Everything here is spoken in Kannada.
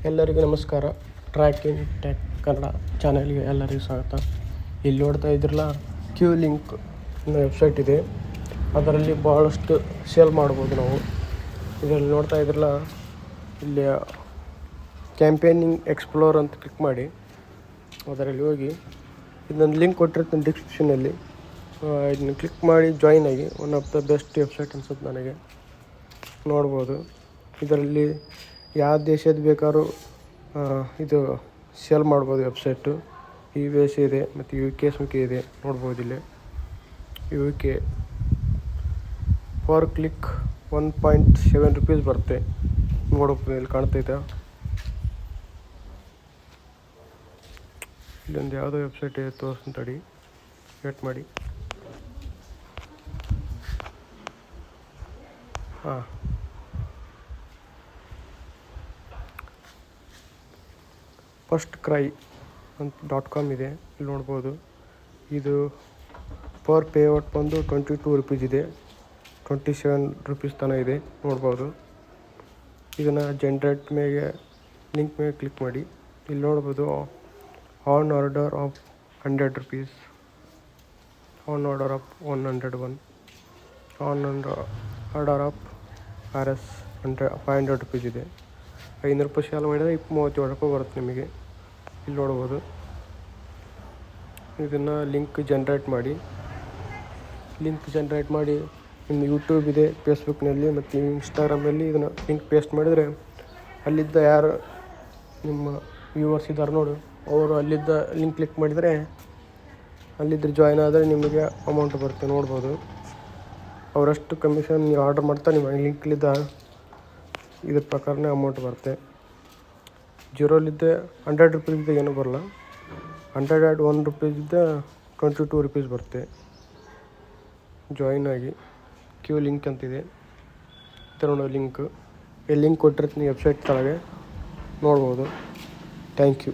ಎಲ್ಲರಿಗೂ ನಮಸ್ಕಾರ. ಟ್ರ್ಯಾಕ್ ಇನ್ ಟೆಕ್ ಕನ್ನಡ ಚಾನಲ್ಗೆ ಎಲ್ಲರಿಗೂ ಸ್ವಾಗತ. ಇಲ್ಲಿ ನೋಡ್ತಾ ಇದ್ರಲ್ಲ, ಕ್ಯೂ ಲಿಂಕ್ ವೆಬ್ಸೈಟ್ ಇದೆ. ಅದರಲ್ಲಿ ಭಾಳಷ್ಟು ಸೇಲ್ ಮಾಡ್ಬೋದು ನಾವು. ಇದರಲ್ಲಿ ನೋಡ್ತಾ ಇದ್ರಲ್ಲ, ಇಲ್ಲಿ ಕ್ಯಾಂಪೇನಿಂಗ್ ಎಕ್ಸ್ಪ್ಲೋರ್ ಅಂತ ಕ್ಲಿಕ್ ಮಾಡಿ ಅದರಲ್ಲಿ ಹೋಗಿ ಇದೊಂದು ಲಿಂಕ್ ಕೊಟ್ಟಿರ್ತೀನಿ ಡಿಸ್ಕ್ರಿಪ್ಷನಲ್ಲಿ. ಇದನ್ನ ಕ್ಲಿಕ್ ಮಾಡಿ ಜಾಯಿನ್ ಆಗಿ. One of the best website ಅನ್ಸುತ್ತೆ ನನಗೆ. ನೋಡ್ಬೋದು ಇದರಲ್ಲಿ ಯಾವ ದೇಶದ ಬೇಕಾದ್ರೂ ಇದು ಸೇಲ್ ಮಾಡ್ಬೋದು. ವೆಬ್ಸೈಟು US ಇದೆ ಮತ್ತು UK ಇದೆ. ನೋಡ್ಬೋದು ಇಲ್ಲಿ UK ಪರ್ ಕ್ಲಿಕ್ 1.7 ರೂಪೀಸ್ ಬರುತ್ತೆ. ನೋಡ್ಬೋದು, ಇಲ್ಲಿ ಕಾಣ್ತೈತೆ. ಇಲ್ಲೊಂದು ಯಾವುದೋ ವೆಬ್ಸೈಟ್ ಇದೆ, ತೋರಿಸ್ತೀನಿ ತಡಿ, ವೇಟ್ ಮಾಡಿ. ಫಸ್ಟ್ ಕ್ರೈ ಅಂತ .com ಇದೆ. ಇಲ್ಲಿ ನೋಡ್ಬೋದು, ಇದು ಪರ್ ಪೇಔಟ್ ಬಂದು 22 ರೂಪೀಸ್ ಇದೆ. 27 ರೂಪೀಸ್ ತನಕ ಇದೆ. ನೋಡ್ಬೋದು, ಇದನ್ನು ಜನ್ರೇಟ್ ಮೇಲೆ ಲಿಂಕ್ ಮೇಲೆ ಕ್ಲಿಕ್ ಮಾಡಿ. ಇಲ್ಲಿ ನೋಡ್ಬೋದು, on order of 100 rupees, on order of 101, on order of RS 500 rupees ಇದೆ. 500 ರೂಪಾಯಿ ಸೇಲ್ ಮಾಡಿದರೆ 37 ರೂಪಾಯಿ ಬರುತ್ತೆ ನಿಮಗೆ. ಇಲ್ಲಿ ನೋಡ್ಬೋದು, ಇದನ್ನು ಲಿಂಕ್ ಜನ್ರೇಟ್ ಮಾಡಿ ನಿಮ್ಮ ಯೂಟ್ಯೂಬ್ ಇದೆ, ಫೇಸ್ಬುಕ್ನಲ್ಲಿ ಮತ್ತು ಇನ್ಸ್ಟಾಗ್ರಾಮಲ್ಲಿ ಇದನ್ನು ಲಿಂಕ್ ಪೇಸ್ಟ್ ಮಾಡಿದರೆ ಅಲ್ಲಿದ್ದ ಯಾರು ನಿಮ್ಮ ವ್ಯೂವರ್ಸ್ ಇದ್ದಾರೆ ನೋಡು, ಅವರು ಅಲ್ಲಿದ್ದ ಲಿಂಕ್ ಕ್ಲಿಕ್ ಮಾಡಿದರೆ ಅಲ್ಲಿದ್ದರೆ ಜಾಯ್ನ್ ಆದರೆ ನಿಮಗೆ ಅಮೌಂಟ್ ಬರುತ್ತೆ. ನೋಡ್ಬೋದು, ಅವರಷ್ಟು ಕಮಿಷನ್ ನೀವು ಆರ್ಡರ್ ಮಾಡ್ತಾ ನಿಮ್ಮ ಲಿಂಕ್ಲಿದ್ದ ಇದ್ರ ಪ್ರಕಾರನೇ ಅಮೌಂಟ್ ಬರುತ್ತೆ. 0 100 ರೂಪೀಸಿದ್ದ ಏನೂ ಬರಲ್ಲ. 101 ರೂಪೀಸಿದ್ದ 22 ರೂಪೀಸ್ ಬರುತ್ತೆ. ಜಾಯಿನ್ ಆಗಿ ಕ್ಯೂ ಲಿಂಕ್ ಅಂತಿದೆ, ನೋಡೋ ಲಿಂಕ್. ಈ ಲಿಂಕ್ ಕೊಟ್ಟಿರ್ತೀನಿ ವೆಬ್ಸೈಟ್ ಕೆಳಗೆ. ನೋಡ್ಬೋದು. Thank you.